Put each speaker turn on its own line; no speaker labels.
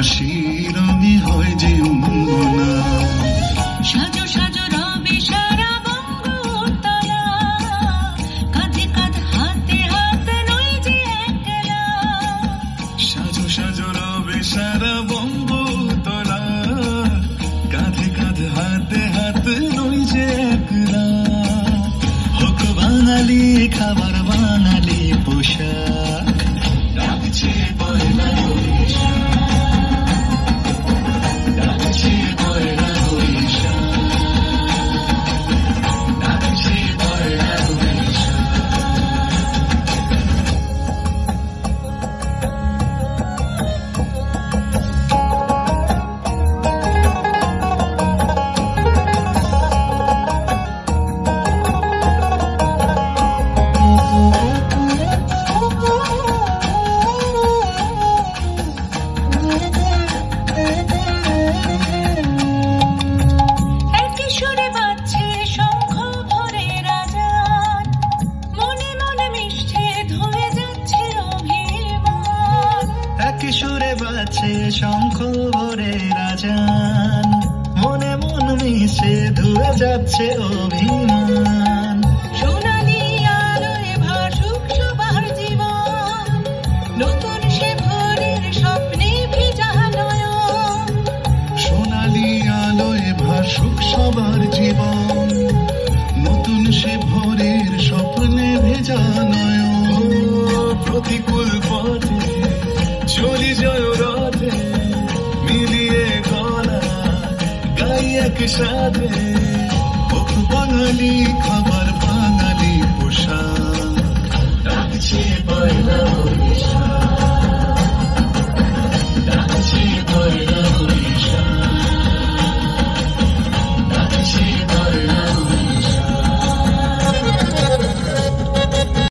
হাসি রঙে হয় যে অঙ্গনা।
সাজো সাজো রবে সারা বঙ্গতলা, কাঁধে কাঁধ হাতে হাত নই যে একলা।
সাজো সাজো রবে সারা বঙ্গতলা, কাঁধে কাঁধ হাতে হাত নই যে একলা। হোক বাঙালি খাবার বাঙালি পোশাক, ডাকছে পয়লা বৈশাখ, ডাকছে পয়লা বৈশাখ, ডাকছে পয়লা বৈশাখ।
একই সুরে বাজছে শঙ্খ ভোরের আজান, মনে মনে মিশছে ধুয়ে যাচ্ছে অভিমান।
একই সুরে বাজছে শঙ্খ ভোরের আজান, মনে মন মিশে ধুয়ে যাচ্ছে অভিমান।
সোনালি আলোয় ভাসুক সবার জীবন, নতুন সে ভোরের স্বপ্নে ভিজা নয়ন।
সোনালি আলোয় ভাসুক সবার জীবন, নতুন সে ভোরের স্বপ্নে ভেজা নয়ন। প্রতিকূল পথে চলি জয় রথে, মিলিয়ে গলা গাই একসাথে। হোক বাঙালি খাবার বাঙালি পোশাক, ডাকছে পয়লা বৈশাখ।